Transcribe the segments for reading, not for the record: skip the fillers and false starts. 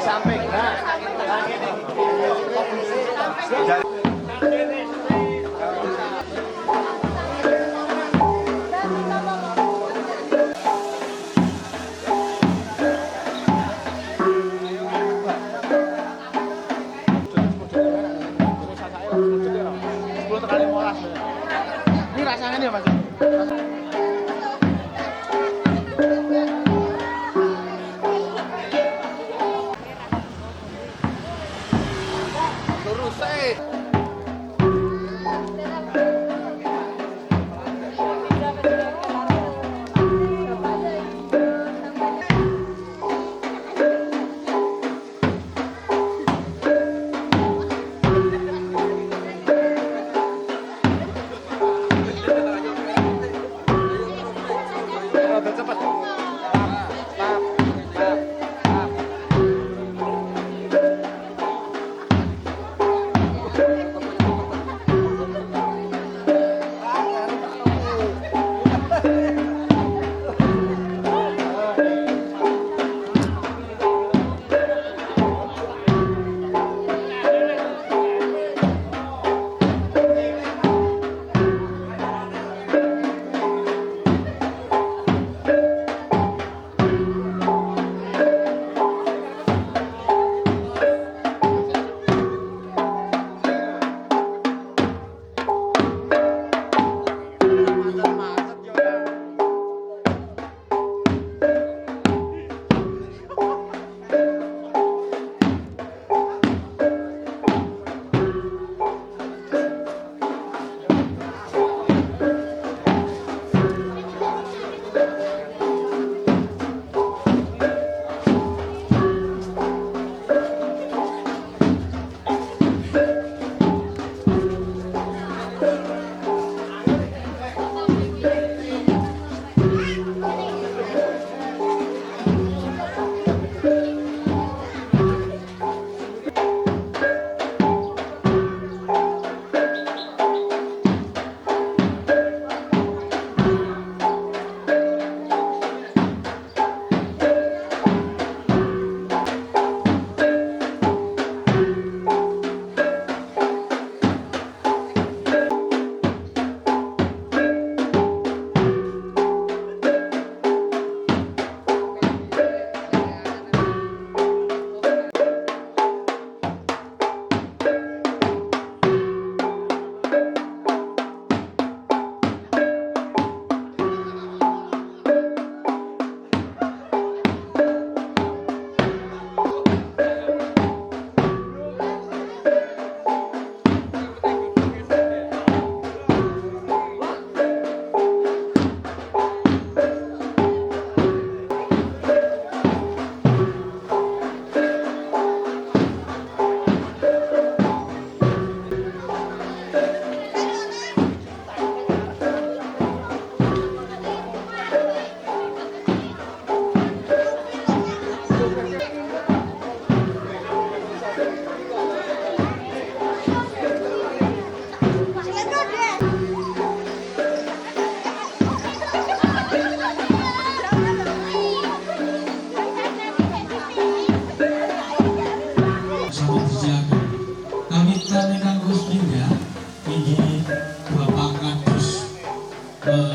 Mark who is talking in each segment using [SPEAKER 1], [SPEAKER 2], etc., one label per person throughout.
[SPEAKER 1] samping. Nah, ini rasanya nih mas. Lurus cepat.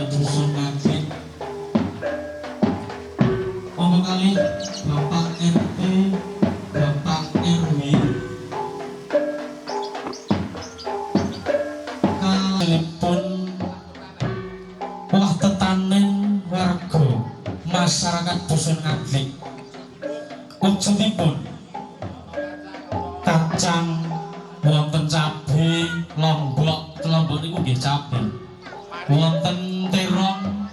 [SPEAKER 2] Dusun Ngaglik, kali Bapak RT, Bapak RW, kalipun wah tetanen warga masyarakat Dusun Ngaglik, ujungipun kacang wonten cabe, lombok niku nggih cabe, wonten terong,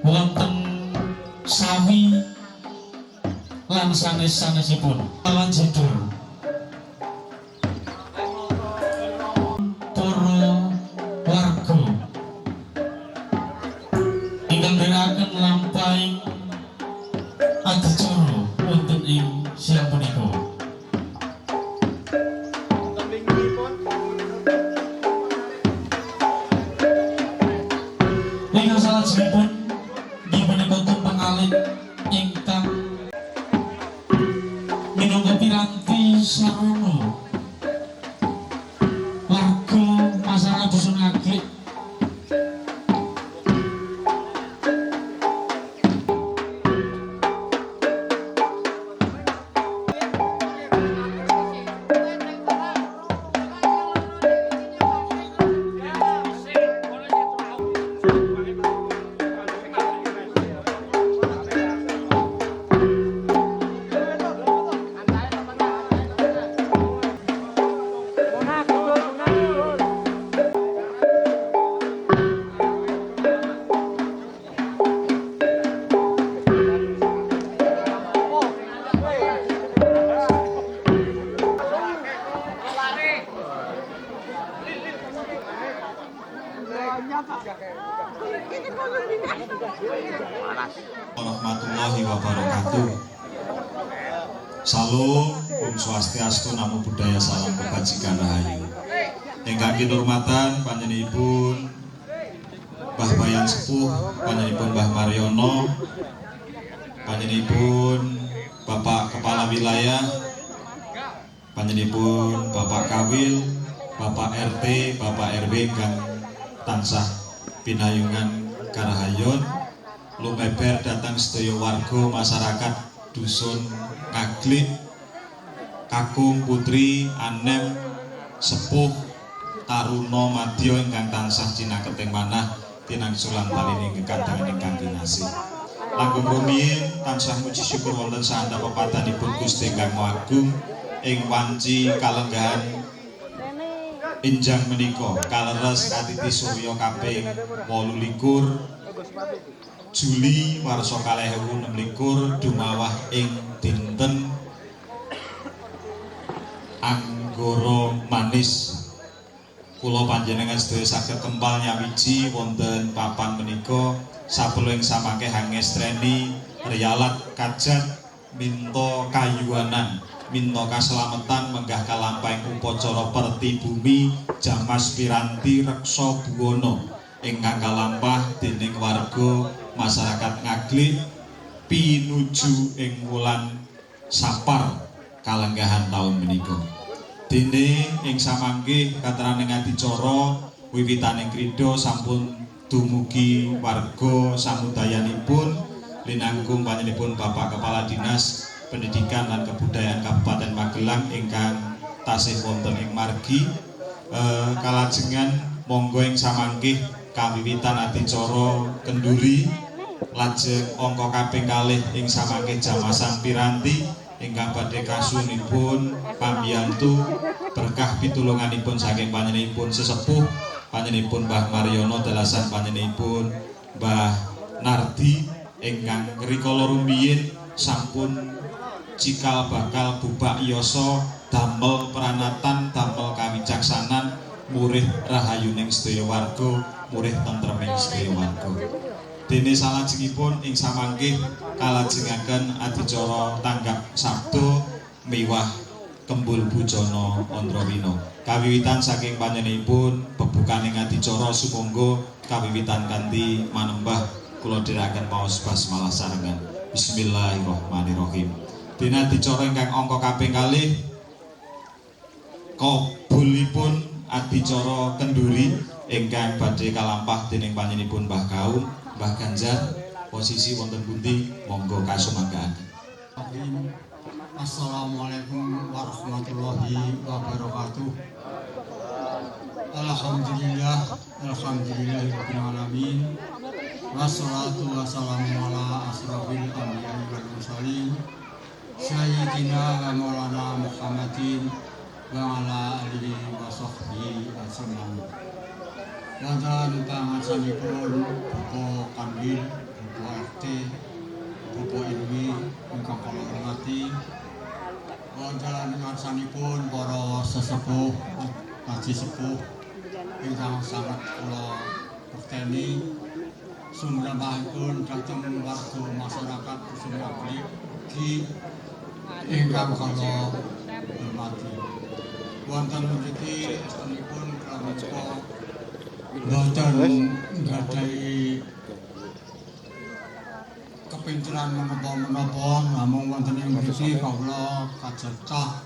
[SPEAKER 2] wonten sawi lan sanes-sanesipun lawan jedul para warga ingkang nderekaken lampahing adicara wonten ing siang punika. Ingkang salajengipun inggih punika tumpeng alit ingkang Sarono warga masyarakat dusun Ngaglik
[SPEAKER 3] warahmatullahi wabarakatuh. Salam, Om Swastiastu, Namo Buddhaya, salam kebajikan rahayu. Ingkang kinurmatan panjenenganipun Mbah Bayan Sepuh, panjenenganipun Mbah Mariono, panjenenganipun Bapak Kepala Wilayah, panjenenganipun Bapak Kawil, Bapak RT, Bapak RW ingkang tansah pinayungan karahayon, lumeber datang sedaya warga masyarakat dusun Ngaglik, kakung putri anem sepuh taruna madya ingkang tansah cinaketing manah tinangsulan talining kekandangan ingkang kinasih. Langkung rumiyin tansah muji syukur wonten sahandap pepadanipun Gusti ingkang Maha Agung ing wanci kalenggahan enjang menika kaleres katiti surya kaping 28 Juli warsa 2026 dumawah ing dinten Anggara Manis. Kula panjenengan sedaya saged kempal nyawiji wonten papan menika sapelo ing samangke hangestreni riyalat kajat minta kayuanan minta kaslametan menggah kalampaing upacara perti bumi Jamas Piranti Reksa Buwana ingkang kalampah dening warga masyarakat Ngaglik pinuju ing wulan Sapar kalenggahan taun menika. Dene ing samangke kateraning adicara wiwitaning krida sampun dumugi warga samudayanipun linangkung panjenenganipun Bapak Kepala Dinas Pendidikan dan Kebudayaan Kabupaten Magelang ingkang tasih wonten ing margi. Kalajengan monggo ing samangke kawiwitan adicara kenduri lajeng angka kaping kalih ing samangke jamasan piranti ingkang badhe kasuwunipun pambiyantu berkah pitulunganipun saking panjenenganipun sesepuh panjenenganipun Mbah Mariono dalasan panjenenganipun Mbah Nardi ingkang rikala rumiyin sampun cikal bakal bubak yasa damel pranatan damel kawicaksanan murih rahayuning sedaya warga murih tentreming sedaya warga. Dene salajengipun ing samangke kalajengaken adicara tanggap sabda miwah kembul bujana Andrawina. Kawiwitan saking panjenenganipun bebukaning adicara sumangga kawiwitan kanthi manembah kula dherekaken maos basmalah sarengan. Bismillahirrahmanirrahim. Dene adicara ingkang angka kaping kalih kabulipun adicara kenduri ingkang badhe kalampah dening panjenenganipun Mbah Kaum, Mbah Ganjar, posisi wonten pundi monggo kasumanggaan.
[SPEAKER 4] Assalamualaikum warahmatullahi wabarakatuh. Alhamdulillah, alhamdulillahirabbil alamin. Wassalatu wassalamu ala asrofil anbiya'i wal mursalin sayyidina wa maulana Muhammadin wa ala alihi wa sahbihi ajmain. Wonten pangasanipun Bapak Kandil, Bapak RT, Bapak RW ingkang kula hormati. Wonten ngarsanipun para sesepuh, haji sepuh ingkang sangat kula berteni sumrambahipun dhateng warga masyarakat dusun Ngaglik ingkang kula hormati. Wonten mriki estunipun pramuka boten nggadhahi kepinteran menapa-menapa namung wonten ing mriki kawula kajetah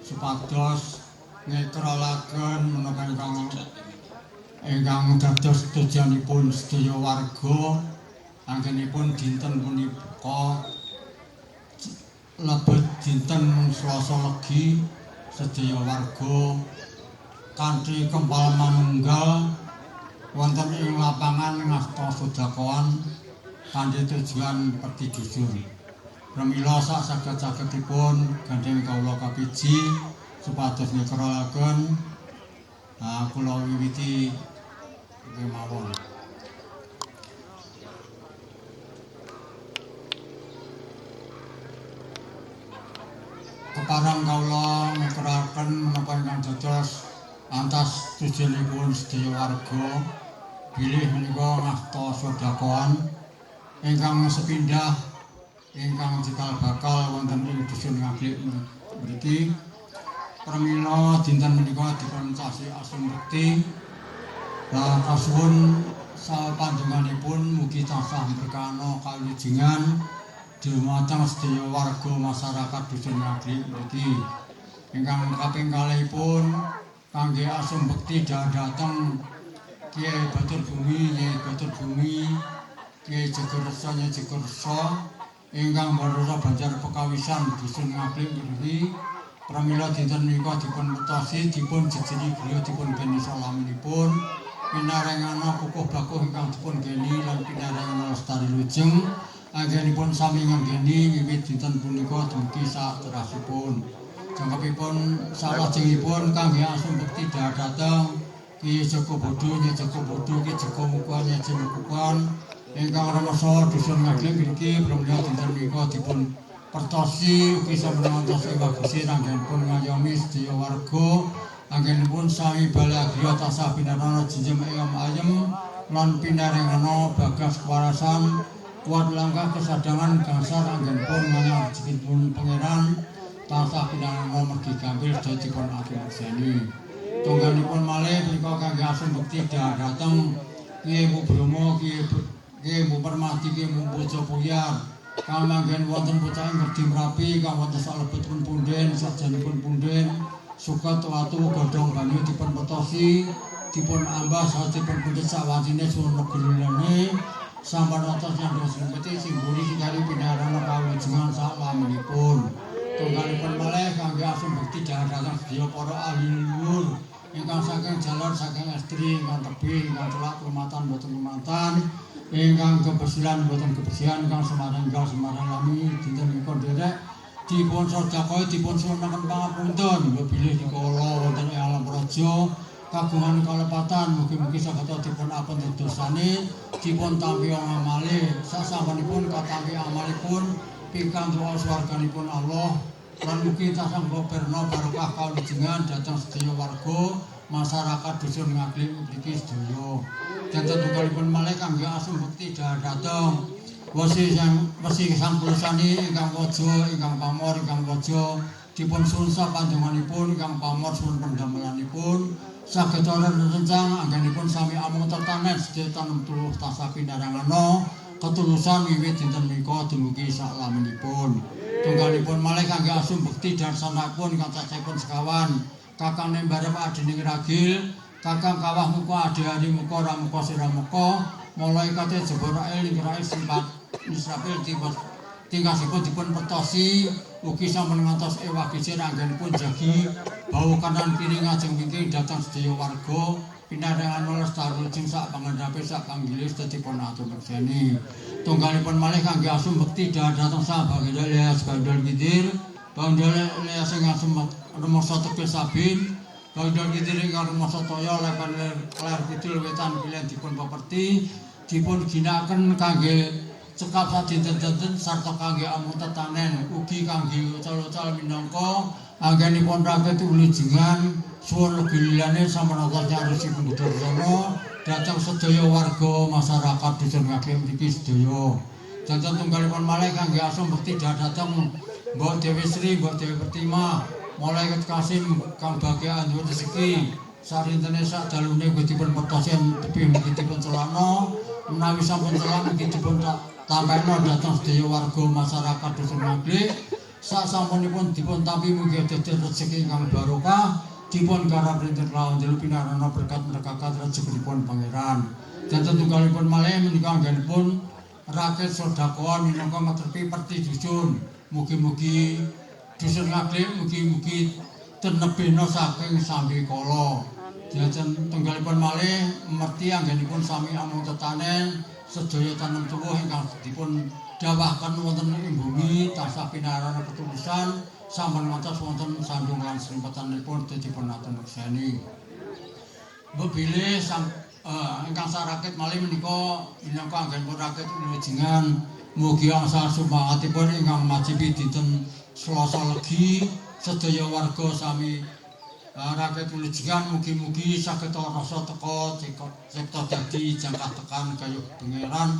[SPEAKER 4] supados ngekrolaken menapa ingkang dados tujuanipun sedaya warga anggenipun dinten punika lebet dinten Selasa Legi sedaya warga kanthi kempal manunggal wonten ing lapangan ngasta sedekahan kanthi tujuan peti jujur. Pramila sak saged-sagedipun gandeng kawula kapiji supados ngekrolaken kula wiwiti kemawon. Keparang kawula ngekrolaken menapa ingkang dados antas tujuanipun sedaya warga bilih menika ngasta sedekahan ingkang sepindah ingkang cikal bakal wonten ing dusun Ngaglik mriki. Pramila dinten menika dipun sasi asung bekti kasuwun sapanjenenganipun mugi tansah berkah kalujengan dhumateng sedaya warga masyarakat dusun Ngaglik mriki. Ingkang kaping kalihipun kangge asung bekti dhateng Kyai Batur Bumi, Kyai Batur Bumi, Kyai Jegersa, Nyai Jegersa ingkang Barara Banjar Pekawisan dusun Ngaglik mriki. Pramila dinten menika dipun metosi dipun jejeri griya dipun geni salaminipun pinarengana kukuh bakuh ingkang dipun geni lan pinarengana lestari lujeng anggenipun sami nggeni wiwit dinten punika dumugi saterasipun. Jangkepipun salajengipun kangge asung bekti dhateng Ki Joko Bodo, Nyai Joko Bodo, Ki Joko Mukuan, Nyai Joko Mukuan ingkang ramasa dusun Ngaglik mriki. Pramila dinten menika dipun pertosi ugi sampun ewah Gusti anggenipun ngayomi sedaya warga anggenipun sami balagriya tansah pinarana jinjem ayem lan pinarengana bagas kewarasan kuat langkah kesadangan gangsar anggenipun mangar rezekinipun pangeran tansah pinarana mergi gampil sedaya dipun akimakseni. Tunggalipun malih menika kangge asung bekti dhateng Kyai Mpu Bromo, Kyai Mpu Permati, Kyai Mpu Bojopuyar kang manggen wonten pucake ngerdi Merapi kang wonten salebetipun punden sarjanipun punden suket watu godhong banyu dipun petosi dipun ambah saha dipun pundhet sawatine suwun negelane sampun wonten sandung sinebeti simbuli kali pinarana kawilujengan salaminipun. Tunggalipun malih kangge asung bekti dhateng sedaya para ahli luhur ingkang saking jalur saking estri ingkang tebih ingkang celak rumatan boten rumatan ingkang kebersihan boten kebersihan ingkang Semarang ingkang Semarang lami dinten menika derek dipun sedekahi dipun suwunaken pangapunten bilih dikala wonten ing alam praja kagungan kalepatan mugi-mugi saged dipun apunten dosane dipun tampi amale sasampunipun katampi amalipun pikantuk swarganipun Allah lan mugi tansah berna barokah kalujengan dhateng sedaya warga masyarakat dusun Ngaglik mriki sedaya. Dinten tunggalipun malih kangge asung bekti dhateng Wesi Sang Kulasani ingkang waja ingkang pamor ingkang waja dipun sunsa panjenenganipun ingkang pamor suwun pendamelanipun saged rencang anggenipun sami amung tetanen sedaya tanem tuluh tansah pinarengana ketulusan wiwit dinten menika dumugi saklaminipun. Tunggalipun malih kangge asung bekti darsanipun ingkang cacahipun sekawan Kakang Nembarep Adining Ragil, Kakang Kawah Muka Adi Muka Ramuka Siramuka, mulai kate Jebor Rael Ningrai Simpat Nisrapil tingkasipun dipun pertosi ugi sampun ngantos ewah gisir anggenipun jagi bau kanan kiri ngajeng wingking dhateng sedaya warga pinarengan lestari lujeng sak pangandhape sak panggilis dipun atur berseni. Tunggalipun malih kangge asung bekti dhateng Sabagenda Leas Bandol Kidir, Bandol Leas sing asem rumangsa Tepil Sabin, Bandol Kidir ingkang rumangsa Toya Lepan Ler Kidul Wetan Kilen dipun peperti dipun ginakaken kangge cekap sadinten-dinten sarta kangge amung tetanen ugi kangge ucal-ucal minangka anggenipun rakyat ulujengan suwun legilane sampun nyarosipun Budarsana dhateng sedaya warga masyarakat dusun Ngaglik mriki sedaya. Dinten tunggalipun malih kangge asung bekti dhateng Mbok Dewi Sri, Mbok Dewi Pertima, mulai Kasim kang bagya anjur rezeki sarintene sak dalune dipun pertosen tebih mugi dipun celana menawi sampun celana mugi dipun tampekno dhateng sedaya warga masyarakat dusun Ngaglik sasampunipun dipun tampi mugi dados rezeki ingkang barokah, dipun garap rinten lawan jelu pinarana berkat berkakat rezekinipun pangeran. Dan tunggalipun malih menika anggenipun rakyat sedekah minangka ngetrepi perti dusun. Mugi-mugi dusun Ngaglik mugi-mugi tenebena saking sambikala. Jajan tunggalipun malih merti anggenipun sami amung tetanen sedaya tanem tuwuh ingkang dipun dawahken wonten ing bumi tansah pinarana ketulusan sampun matos wonten sandung lan srimpetanipun dipun atunursani. Bebilih ingkang sarakit malih menika minangka anggenipun rakyat Wilujengan mugi angsal sumangatipun ingkang majibi dinten Selasa Legi sedaya warga sami rakyat Wilujengan mugi-mugi saged rasa teka cipta dadi jangka tekan kayuh pangeran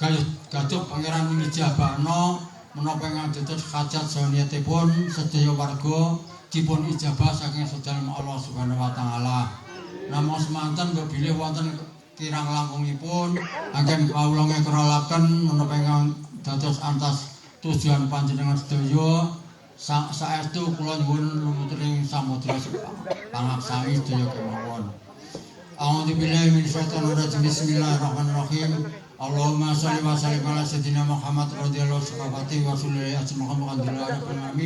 [SPEAKER 4] kayuh gaduh pangeran Wijabana menapa ingkang dados hajat saniyatipun sedaya warga dipun ijabah saking sedaya Allah Subhanahu wa taala. Namung semanten bilih wonten kirang langkungipun anggen kawula ngekrolaken menapa ingkang dados antas tujuan panjenengan sedaya saestu kula nyuwun lumutring samudra pangaksami sedaya kemawon. A'udzu billahi minasyaitonir rajim. Bismillahirrahmanirrahim. Allahumma shalli wa sallim ala sayyidina Muhammad radhiyallahu sahabati wa sallallahu alaihi wasallam.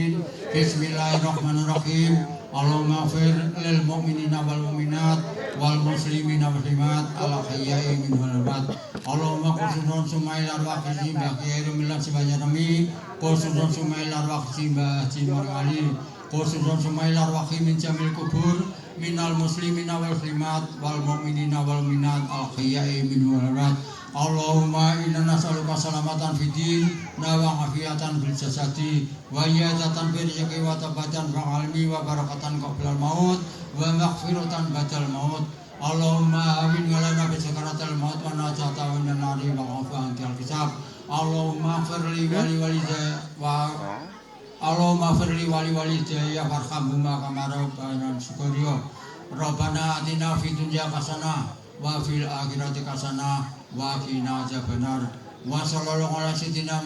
[SPEAKER 4] Bismillahirrahmanirrahim. Allahumma fir lil mu'minina wal mu'minat wal muslimina wal muslimat al ahya'i minhum wal amwat. Allahumma khususun sumail arwahihim baqiyarum millah sibayarami khususun sumail arwahihim ba'jimur ali khususun sumail arwahihim min jamil kubur minal muslimina wal muslimat wal mu'minina wal mu'minat al ahya'i minhum wal amwat. Allahumma inna nas'aluka salamatan fid din wa afiatan fil jasadi wa iyadatan fil rizqi wa tabatan fil ilmi wa barakatan qabla al maut wa maghfiratan ba'dal maut. Allahumma amin lana bi sakaratil maut wa najata min nari wa afwan til hisab. Allahumma firli wali walidayya wa Allahumma firli wali walidayya warhamhuma kama rabbayani shaghira. Rabbana atina fid dunya hasanah wa fil akhirati hasanah wa qina adzabannar. Wa sallallahu ala sayyidina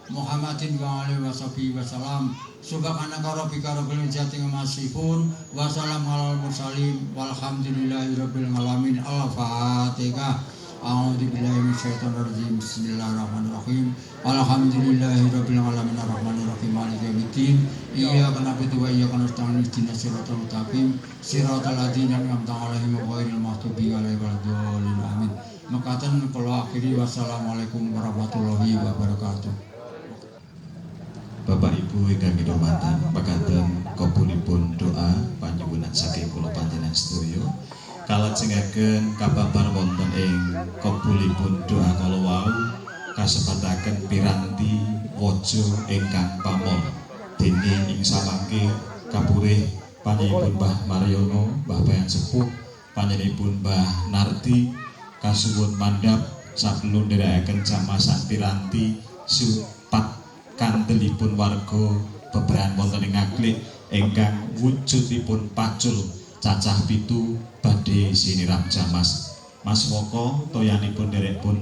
[SPEAKER 4] Muhammadin wa alihi washabihi wasallam. Subhanaka rabbika rabbil izzati amma yasifun wa salamun alal mursalin walhamdulillahi rabbil alamin. Al-Fatihah. A'udzu billahi minasyaitonir rajim. Bismillahirrahmanirrahim. Alhamdulillahi rabbil alamin arrahmanir rahim maliki yaumiddin. Iyyaka na'budu wa iyyaka nasta'in ihdinas siratal mustaqim siratal ladzina an'amta 'alaihim ghairil maghdubi 'alaihim waladdallin. Amin. Mekaten kula akhiri wassalamualaikum warahmatullahi wabarakatuh.
[SPEAKER 3] Bapak Ibu ingkang kinurmatan, mekaten kabulipun doa panjungunan saking kula panjenengan sedaya kalajengaken kababar wonten ing kabulipun doa kala wau kasebataken piranti waja ingkang pamor dene ing samangke kapurih panjenenganipun Mbah Mariono, Mbah Bayan Sepuh, panjenenganipun Mbah Nardi kasuwun mandhap saklun nderekaken jamaah piranti supat kandelipun warga bebrahan wonten ing Ngaglik ingkang wujudipun pacul cacah 7 badhe siniram jamas. Mas Woko toyanipun nderek-pun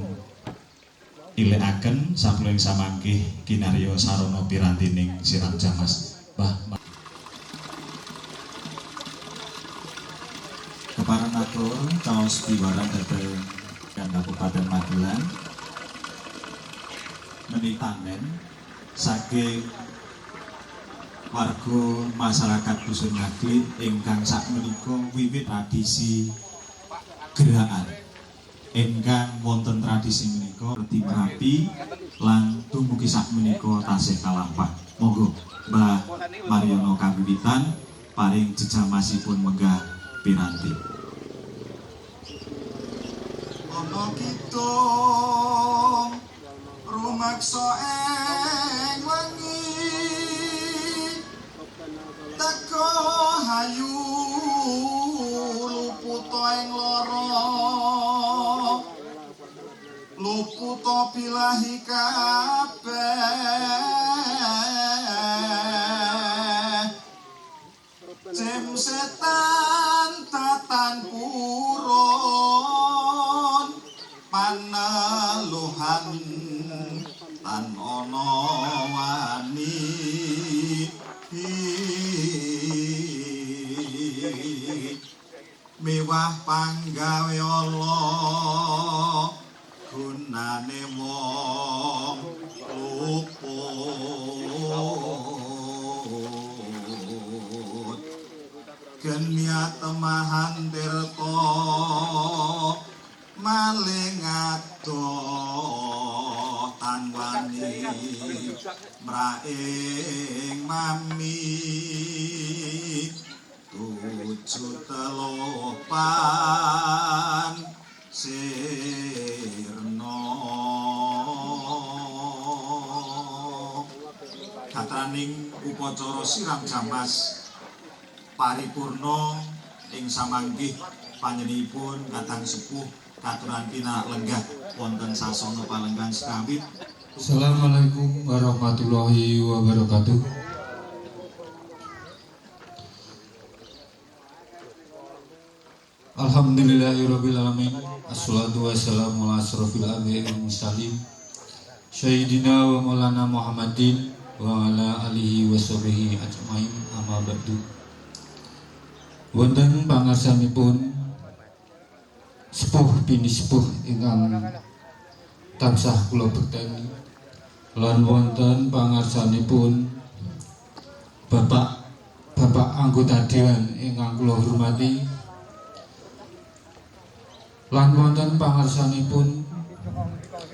[SPEAKER 3] ilekaken saklun samangke kinarya sarana pirantining siram jamas. Mbah kepareng matur kaos piwaran dhateng Kabupaten Magelang menitanen saking warga masyarakat Dusun Ngaglik ingkang sakmenika wiwit tradisi gerakan ingkang wonten tradisi menika reti merapi lan dumugi sakmenika tasih kalampah. Monggo Mbah Mariono kawiwitan paring jejamasipun menggah piranti.
[SPEAKER 5] Ana kita rumaksa ing wengi teko hayu luputa ing lara luputa bilahi kabeh jem setan tatan purun paneluhan tan ana wani omah panggawe Allah gunane wong luput genya temahan tirta maling adoh tan wani mraing mami tujuh telopan sirno katraning upacara siram jamas paripurna ing samanggih panjenenganipun kadang sepuh katuran pinak lenggah wonten sasana palenggan sekawit.
[SPEAKER 2] Assalamualaikum warahmatullahi wabarakatuh. Alhamdulillahirabbil alamin. Assalatu wassalamu ala asrofil anbiya'i wal mursalin Sayyidina wa maulana Muhammadin wa ala alihi wa sahbihi ajmain, amma ba'du. Wonten pangarsanipun sepuh bini sepuh ingkang tansah kula bekteni lan wonten pangarsanipun Bapak anggota dewan ingkang kula hormati lan wonten pangarsanipun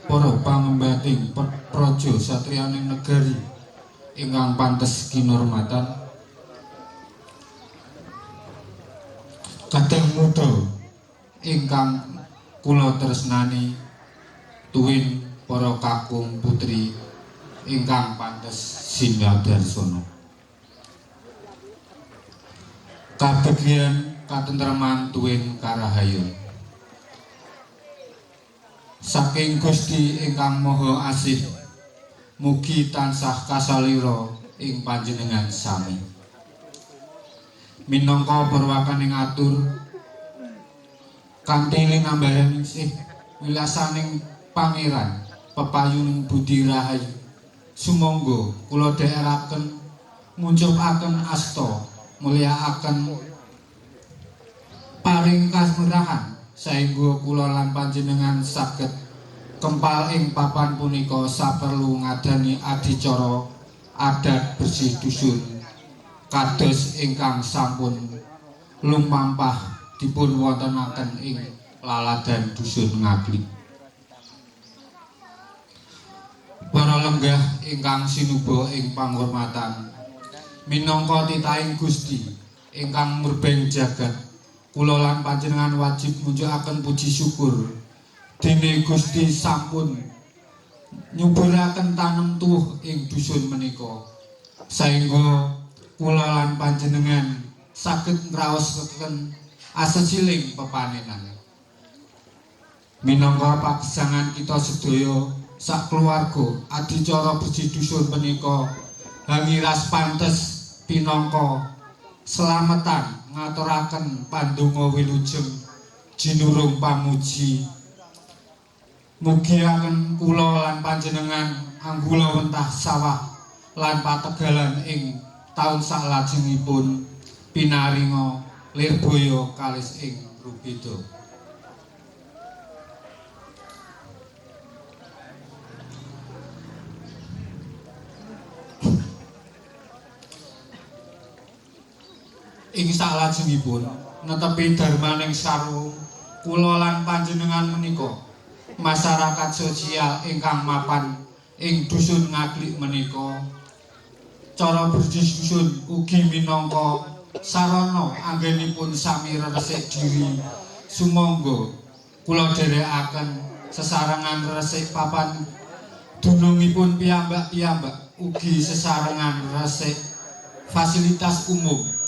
[SPEAKER 2] para pangembating praja satriyaning negari ingkang pantes kinurmatan kadang muda ingkang kula tresnani tuwin para kakung putri ingkang pantes sinadarsono kabegyan katentreman tuwin karahayun saking Gusti ingkang Maha Asih mugi tansah kasalira ing panjenengan sami minangka perwakaning atur kanthi linambahan sih wilasaning pangeran pepayuning budi rahayu sumangga kula dherekaken muncupaken asta mulyakaken paring kasmurahan saengga kula lan panjenengan saged kempal ing papan punika saperlu ngadani adicara adat bersih dusun kados ingkang sampun lumampah dipun wontenaken ing laladan dusun Ngaglik. Para lenggah ingkang sinuba ing panghormatan minangka titahing Gusti ingkang murbeng jagat kula lan panjenengan wajib munjukaken puji syukur dene Gusti sampun nyuburaken tanem tuwuh ing dusun menika saengga kula lan panjenengan saged ngraosaken asesiling pepanenan minangka pagesangan kita sedaya sak keluarga adicara bersih dusun menika hangiras pantes pinangka slametan ngaturaken pandonga wilujeng jinurung pamuji mugiaken kula lan panjenengan anggula wentah sawah lan pategalan ing taun saklajengipun pinaringa lirboyo kalis ing rubeda ing saklajengipun netepi darmaning sarwa kula lan panjenengan menika masyarakat sosial ingkang mapan ing dusun Ngaglik menika cara bersih dusun ugi minangka sarana anggenipun sami resik diri sumangga kula dherekaken sesarengan resik papan dunungipun piyambak-piyambak ugi sesarengan resik fasilitas umum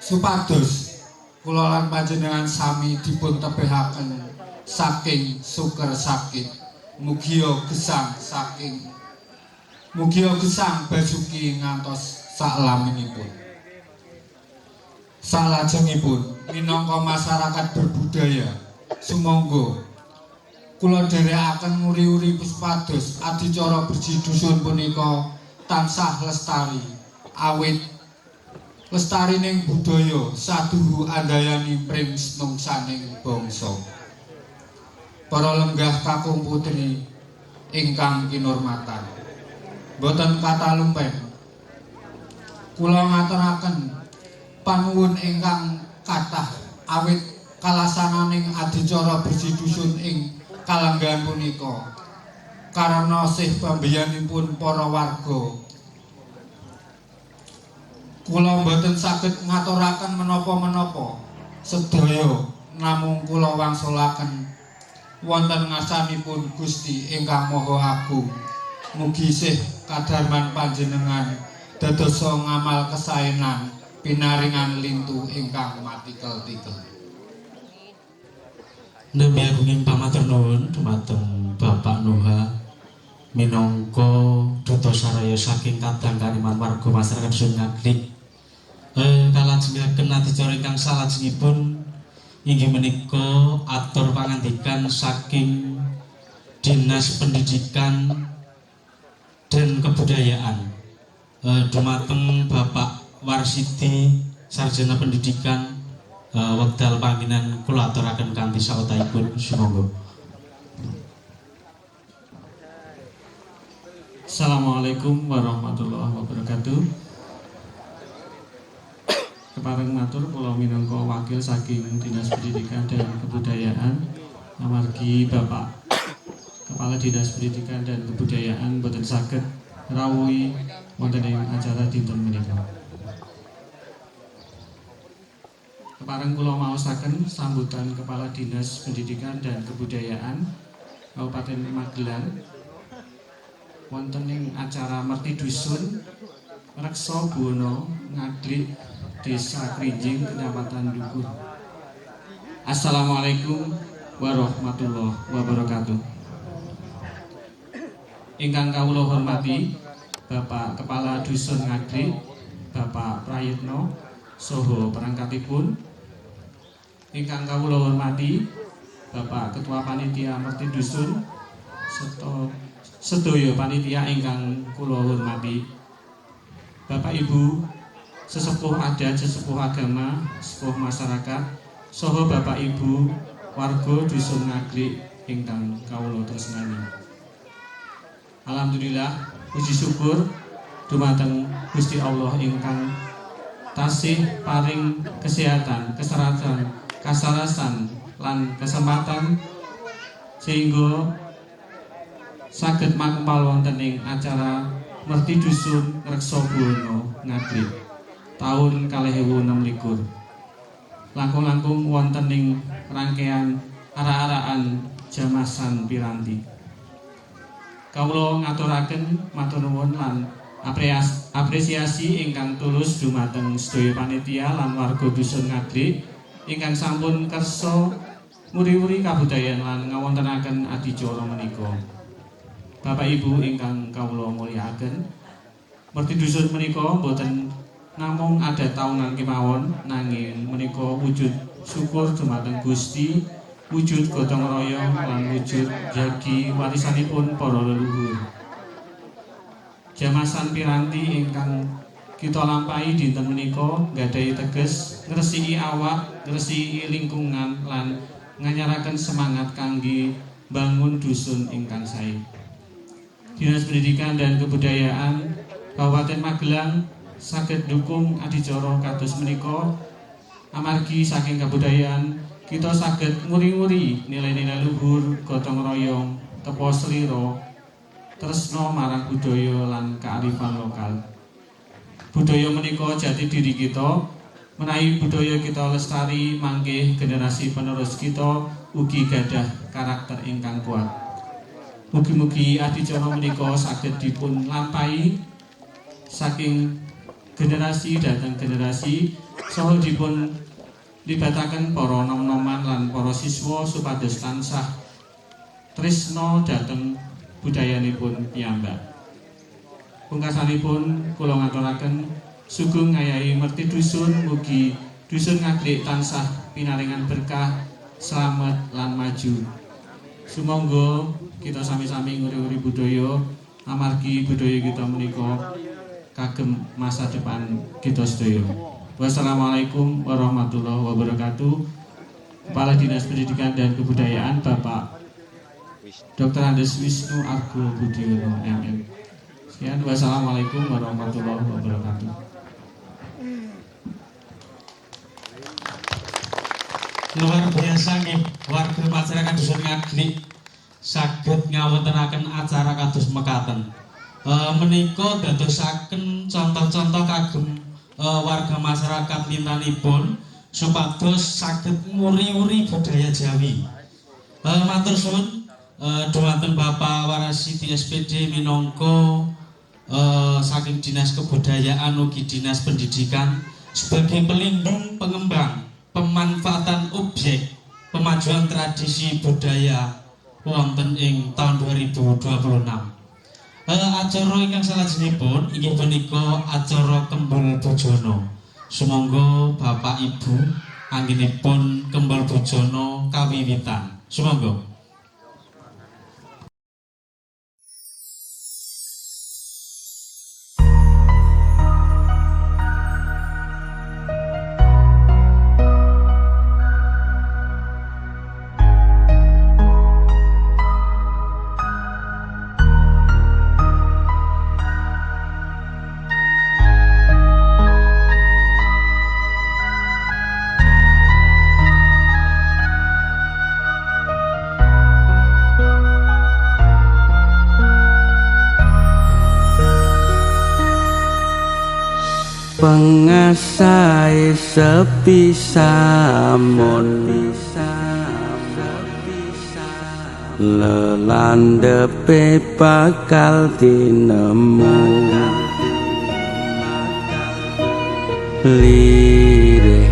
[SPEAKER 2] supados kula lan panjenengan sami dipun tebehaken saking suker sakit mugia gesang basuki ngantos saklaminipun salajengipun minangka masyarakat berbudaya sumangga kula dherekaken nguri-uri supados adicara bersih dusun punika tansah lestari awit lestarining budaya saduhu andayani pring nungsaning bangsa. Para lenggah kakung putri ingkang kinurmatan, boten kata lumpen kula ngaturaken panuwun ingkang kathah awit kalasananing adicara bersih dusun ing kalenggahan punika karana sih pambiyanipun para warga kula boten saged ngaturaken menapa-menapa sedaya namung kula wangsulaken wonten ngarsanipun Gusti ingkang Maha Agung. Mugi sih kadarman panjenengan dadosa ngamal kesaenan pinaringan lintu ingkang matikel-tikel.
[SPEAKER 6] Nembe agunging pamatur nuwun dumateng Bapak Noha minangka duta saraya saking kadang kariman warga masyarakat Dusun Ngaglik. Kalajengaken adicara ingkang salajengipun inggih menika atur pangandikan saking Dinas Pendidikan dan Kebudayaan dumateng Bapak Warsidi Sarjana Pendidikan wekdal panggilan kula aturaken kanthi sautaipun sumangga. Assalamualaikum warahmatullahi wabarakatuh. Kepareng matur kula minangka wakil saking Dinas Pendidikan dan Kebudayaan amargi Bapak Kepala Dinas Pendidikan dan Kebudayaan boten saged rawuhi wonten ing acara dinten menika. Kepareng kula maosaken sambutan Kepala Dinas Pendidikan dan Kebudayaan Kabupaten Magelang wonten ing acara Merti Dusun Reksa Buwono Ngaglik Desa Krinjing Kecamatan Dukuh. Assalamualaikum warahmatullahi wabarakatuh. Ingkang kawula hormati Bapak Kepala Dusun Ngaglik, Bapak Prayitno saha perangkatipun. Ingkang kawula hormati Bapak Ketua Panitia Merti Dusun serta sedaya panitia ingkang kula hormati. Bapak Ibu sesepuh adat, sesepuh agama, sesepuh masyarakat, saha Bapak Ibu warga Dusun Ngaglik ingkang kawula tresnani. Alhamdulillah, puji syukur dumateng Gusti Allah ingkang tasih paring kesehatan, kesehatan, kasarasan lan kesempatan sehingga saged makempal wonten ing acara Merti Dusun Reksa Buwono Ngaglik tahun 2026 langkung-langkung wonten ing rangkaian ara-araan jamasan piranti. Kawula ngaturaken matur nuwun lan apresiasi ingkang tulus dumateng sedaya panitia lan warga Dusun Ngaglik ingkang sampun kersa muri-muri kabudayan lan ngawontenaken adicara menika. Bapak Ibu ingkang kawula mulyakaken, Merti Dusun menika boten namung ada taunan kemawon nanging menika wujud syukur dumateng Gusti, wujud gotong royong lan wujud jagi warisanipun para leluhur. Jamasan piranti ingkang kita lampahi dinten menika nggadahi teges ngresiki awak, ngresiki lingkungan lan nganyaraken semangat kangge bangun dusun ingkang sae. Dinas Pendidikan dan Kebudayaan Kabupaten Magelang saged dukung adicara kados menika amargi saking kebudayaan kita saged nguri-nguri nilai-nilai luhur, gotong royong, tepo selira, tresna marang budaya lan kearifan lokal. Budaya menika jati diri kita, menawi budaya kita lestari mangke generasi penerus kita ugi gadah karakter ingkang kuat. Mugi-mugi adicara menika saged dipun lampahi saking generasi datang generasi saha dipun libataken para nom-noman lan para siswa supados tansah tresna dhateng budayanipun piyambak. Pungkasanipun kula ngaturaken sugeng ngayahi Merti Dusun, mugi Dusun Ngaglik tansah pinaringan berkah, slamet lan maju. Sumangga kita sami-sami nguri-uri budaya amargi budaya kita menika kagem masa depan kita sedaya. Wassalamualaikum warahmatullahi wabarakatuh. Kepala Dinas Pendidikan dan Kebudayaan Bapak Dr. Andes Wisnu Argo Budiono MM. Sekian, wassalamualaikum warahmatullahi wabarakatuh.
[SPEAKER 7] Luar biasa nih warga masyarakat Dusun Ngaglik saged ngawontenaken acara kados mekaten. Menika dadosaken contoh-contoh kagem warga masyarakat lintanipun supados saged nguri-uri budaya Jawi. Matur suwun dhumateng Bapak Warasiti SPD minangka saking Dinas Kebudayaan ugi Dinas Pendidikan sebagai pelindung pengembang pemanfaatan objek pemajuan tradisi budaya wonten ing tahun 2026. Acara ingkang salajengipun inggih punika acara Kembul Bojono. Sumangga Bapak Ibu anggenipun Kembul Bojono kawiwitan. Sumangga.
[SPEAKER 8] Pengasai sepi samun lelandepe bakal tinemu lirih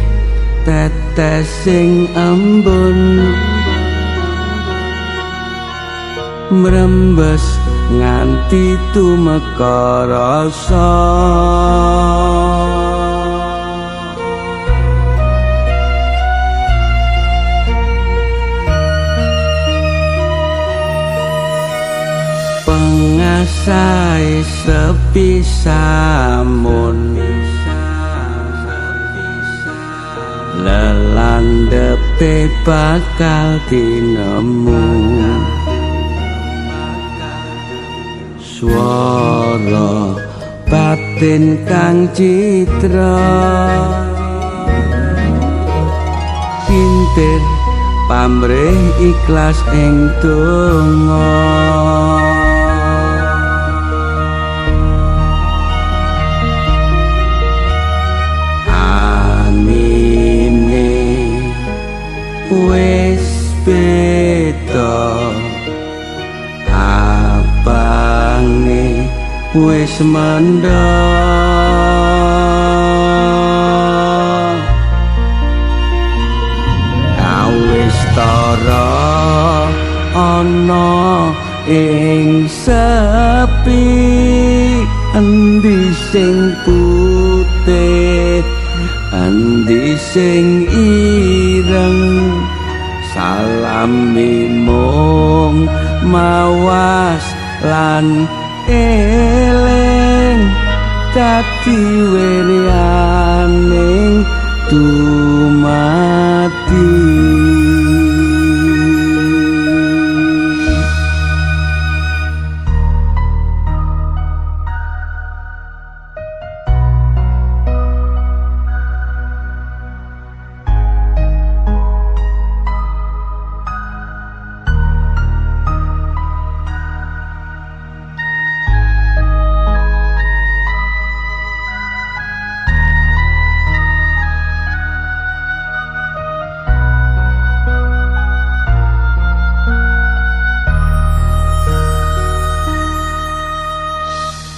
[SPEAKER 8] tetes sing embun mrembes nganti tumeka rasa pengasai sepi samun lelandepe bakal tinemu swara batin kang citra pinter pamrih ikhlas ing donga anine wis beda abange wis mendhok kawis tara ana ing sepi endi sing putih endi sing ireng salami mung mawas lan eling dadi werianing dumati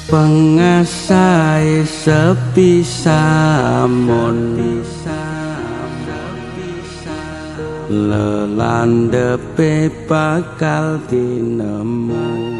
[SPEAKER 8] pengasai sepi samun lelandepe bakal tinemu